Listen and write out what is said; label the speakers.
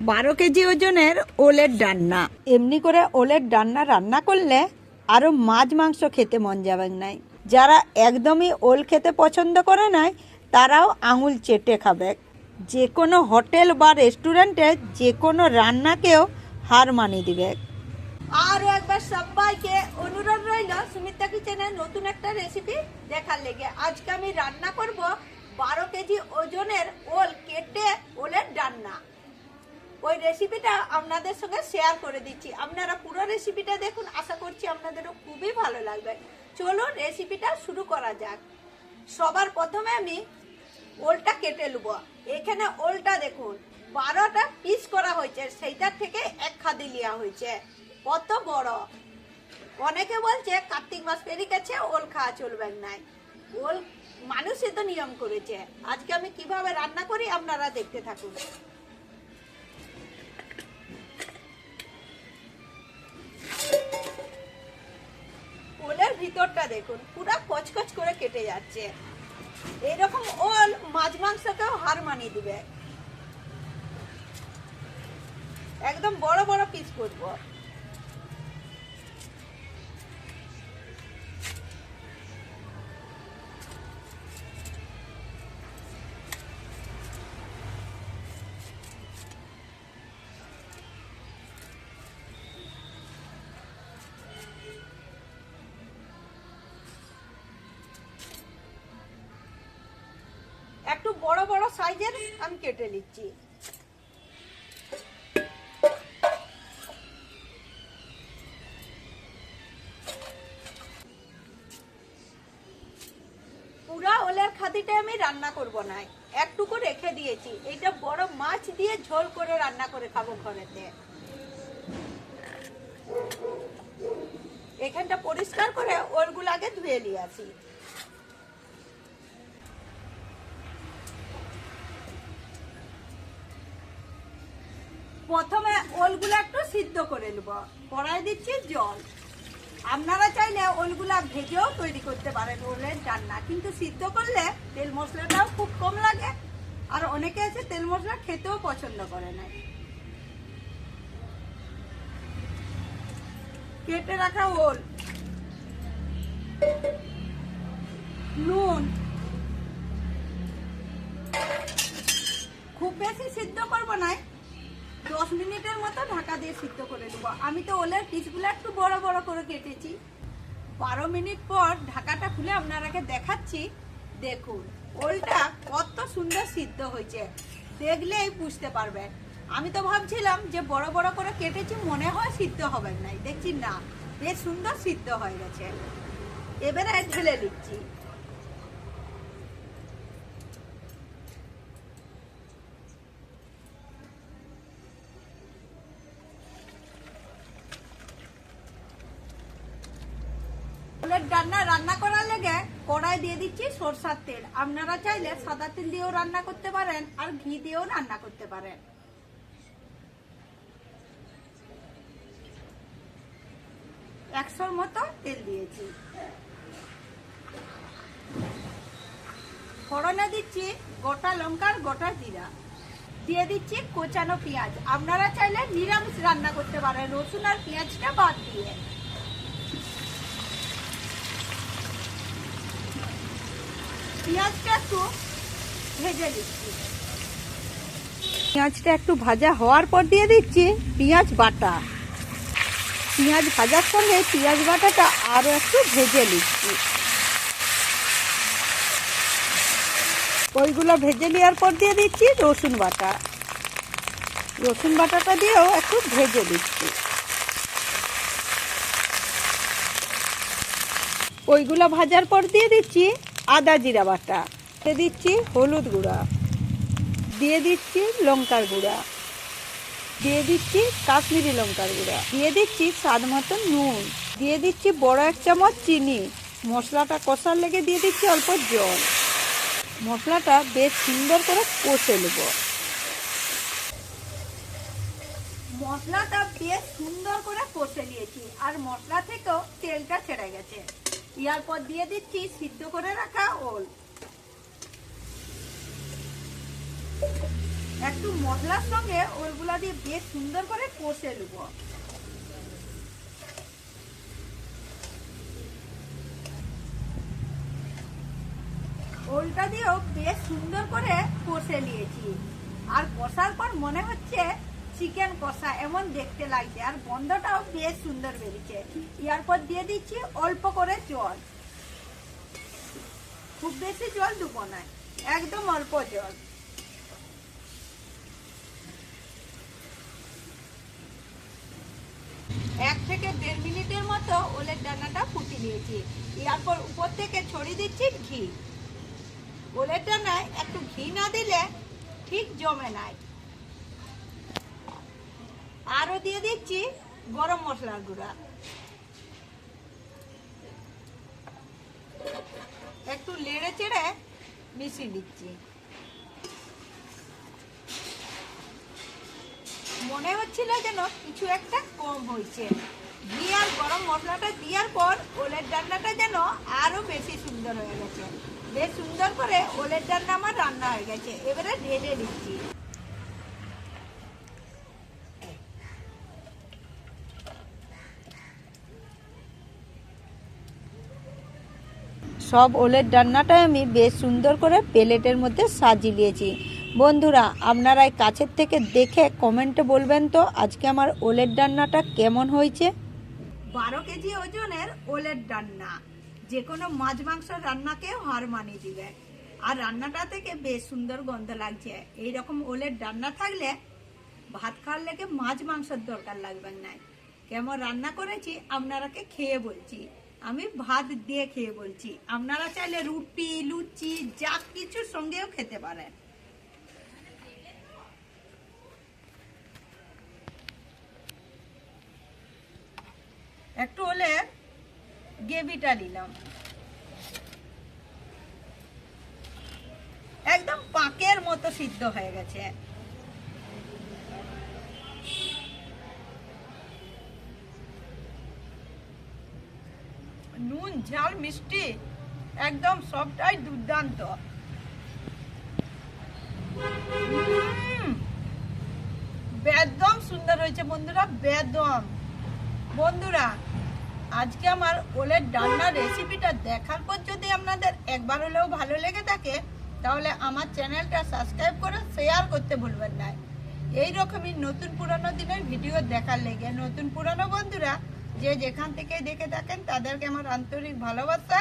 Speaker 1: 12 KG ওজনের ওলের ডান্না। এমনি করে ওলের ডান্না রান্না করলে আরও মাছ মাংস খেতে মন যাবে নাই। যারা একদমই ওল খেতে পছন্দ করে নাই তারাও আঙুল চেটে খাবে। যে কোনো হোটেল বা রেস্টুরেন্টে যে কোনো রান্নাকেও হার মানিয়ে দিবে। আরও একবার সবাইকে অনুরোধ রইল সুমিতা কিচেনের নতুন একটা রেসিপি দেখার লেগে। আজকে আমি রান্না করব 12 কেজি ওজনের ওল কেটে ওলের ডান্না। ওই রেসিপিটা আপনাদের সঙ্গে শেয়ার করে দিচ্ছি, আপনারা পুরো রেসিপিটা দেখুন, আশা করছি আপনাদেরও খুবই ভালো লাগবে। চলুন রেসিপিটা শুরু করা যাক। সবার প্রথমে আমি ওলটা কেটে নেব। এখানে ওলটা দেখুন 12টা পিস করা হয়েছে, সেইটার থেকে এক খাদি নেওয়া হয়েছে। কত বড়! অনেকে বলছে কার্তিক মাস পেরিয়ে গেছে ওল খাওয়া চলবে না। ওল মানুষই তো নিয়ম করেছে। আজকে আমি কিভাবে রান্না করি আপনারা দেখতে থাকুন। ওলের ভিতরটা দেখুন পুরো কচকচ করে কেটে যাচ্ছে। এইরকম ওল মাছ মাংসকেও হার মানিয়ে দিবে। একদম বড় বড় পিস করব। একটু বড় বড় সাইজের আমি কেটে নিচ্ছি। পুরা ওলের খাদিটা আমি রান্না করব না, একটুকু রেখে দিয়েছি। এটা বড় মাছ দিয়ে ঝোল করে রান্না করে খাবো ঘরেতে। এখানটা পরিষ্কার করে ওলগুলো আগে ধুয়ে নিয়ে আসি। প্রথমে ওলগুলো একটু সিদ্ধ করে নেব। কড়াই দিচ্ছি জল। আপনারা চাইলে ওলগুলা ভেজেও তৈরি করতে পারেন ওলের ডান্না, কিন্তু সিদ্ধ করলে তেল মশলাটাও খুব কম লাগে, আর অনেকে আছে তেল মশলা খেতেও পছন্দ করে না। কেটে রাখা ওল, নুন, খুব বেশি সিদ্ধ করবো না, 10 মিনিটের মতো ঢাকা দিয়ে সিদ্ধ করে নেব। আমি তো ওলের পিসগুলো একটু বড় বড় করে কেটেছি। 12 মিনিট পর ঢাকাটা খুলে আপনারাকে দেখাচ্ছি। দেখুন ওলটা কত সুন্দর সিদ্ধ হয়েছে, দেখলেই বুঝতে পারবেন। আমি তো ভাবছিলাম যে বড় বড় করে কেটেছি, মনে হয় সিদ্ধ হবে না, দেখছি না, বেশ সুন্দর সিদ্ধ হয়ে গেছে। এবারে ঢেলে দিচ্ছি। ওলের ডান্না রান্না করার লেগে কড়াই দিয়ে দিচ্ছি সরষার তেল। আপনারা চাইলে সাদা তেল দিয়েও রান্না করতে পারেন, আর ঘি দিয়েও রান্না করতে পারেন। একশোর মতো তেল দিয়েছি। ফোড়নে দিচ্ছি গোটা লঙ্কার গোটা জিরা, দিয়ে দিচ্ছি কোচানো পেঁয়াজ। আপনারা চাইলে নিরামিষ রান্না করতে পারেন রসুন আর পেঁয়াজটা বাদ দিয়ে। পেঁয়াজটা একটু ভেজে দিচ্ছি। পেঁয়াজটা একটু ভাজা হওয়ার পর দিয়ে দিচ্ছি পেঁয়াজ বাটা। পেঁয়াজ ভাজার সঙ্গে পেঁয়াজ বাটাটা আরো একটু ভেজে নিচ্ছি। ওইগুলো ভেজে নেওয়ার পর দিয়ে দিচ্ছি রসুন বাটা। রসুন বাটাটা দিয়েও একটু ভেজে দিচ্ছি। ওইগুলো ভাজার পর দিয়ে দিচ্ছি আদা জিরা বাটা, দিয়ে দিচ্ছি হলুদ গুঁড়া, দিয়ে দিচ্ছি লঙ্কার গুঁড়া, দিয়ে দিচ্ছি কাশ্মীরি লঙ্কার গুঁড়া, দিয়ে দিচ্ছি স্বাদ মতো নুন, দিয়ে দিচ্ছি বড় 1 চামচ চিনি। মশলাটা কষার লেগে দিয়ে দিচ্ছি অল্প জল। মশলাটা বেশ সুন্দর করে কষে নেব। মশলাটা বেশ সুন্দর করে কষে নিয়েছি, আর মশলা থেকেও তেলটা ছেড়ে গেছে। এরপর দিয়ে দিচ্ছি সিদ্ধ করে রাখা ওল। একটু মশলার সঙ্গে ওলগুলা দিয়ে বেশ সুন্দর করে কষে নেব। ওলটা দিয়েও বেশ সুন্দর করে কষে নিয়েছি, আর কষার পর মনে হচ্ছে চিকেন কষা এমন দেখতে লাগছে, আর গন্ধটাও বেশ সুন্দর বেরিয়েছে। এরপর দিয়ে দিচ্ছি অল্প করে জল, খুব বেশি জল দেবো না, একদম অল্প জল। এক থেকে 1.5 মিনিটের মতো ওলের ডানাটা ফুটে নিয়েছি। এরপর উপর থেকে ছড়িয়ে দিচ্ছি ঘি। ওলের ডানায় একটু ঘি না দিলে ঠিক জমে নাই। আরো দিয়ে দিচ্ছি গরম মশলার গুঁড়া, একটু নেড়ে চেড়ে মিশিয়ে দিচ্ছি। মনে হচ্ছিল যেন কিছু একটা কম হয়েছে। ঘি আর গরম মশলাটা দেওয়ার পর ওলের ডান্নাটা যেন আরো বেশি সুন্দর হয়ে গেছে। বেশ সুন্দর করে ওলের ডান্না আমার রান্না হয়ে গেছে। এবারে ঢেলে দিচ্ছি। সব ওলের ডান্নাটাই আমি বেশ সুন্দর করে প্লেটের মধ্যে সাজিয়ে নিয়েছি। বন্ধুরা, আপনারা এই কাছের থেকে দেখে কমেন্টে বলবেন তো আজকে আমার ওলের ডান্নাটা কেমন হয়েছে। 12 কেজি ওজনের ওলের ডান্না যে কোনো মাছ মাংস রান্নাকেও হার মানিয়ে দিবে। আর রান্নাটা থেকে বেশ সুন্দর গন্ধ লাগছে। এইরকম ওলের ডান্না থাকলে ভাত খাওয়ার লেগে মাছ মাংসের দরকার লাগবে না। কেমন রান্না করেছি আপনারাকে খেয়ে বলছি, আমি ভাত দিয়ে খেয়ে বলছি। আপনারা চাইলে রুটি লুচি যা কিছুর সঙ্গেও খেতে পারেন। একটু হলে গ্রেভিটা নিলাম, একদম পাকের মতো সিদ্ধ হয়ে গেছে। নুন ঝাল মিষ্টি একদম সবটাই দুর্দান্ত। বেদম সুন্দর হয়েছে বন্ধুরা, বেদম। বন্ধুরা, আজকে আমার ওলের ডান্নার রেসিপিটা দেখার পর যদি আপনাদের একবার হলেও ভালো লেগে থাকে তাহলে আমার চ্যানেলটা সাবস্ক্রাইব করে শেয়ার করতে ভুলবেন না। এইরকমই নতুন পুরানো দিনের ভিডিও দেখার লেগে নতুন পুরানো বন্ধুরা যে যেখান থেকে দেখে থাকেন তাদেরকে আমার আন্তরিক ভালোবাসা।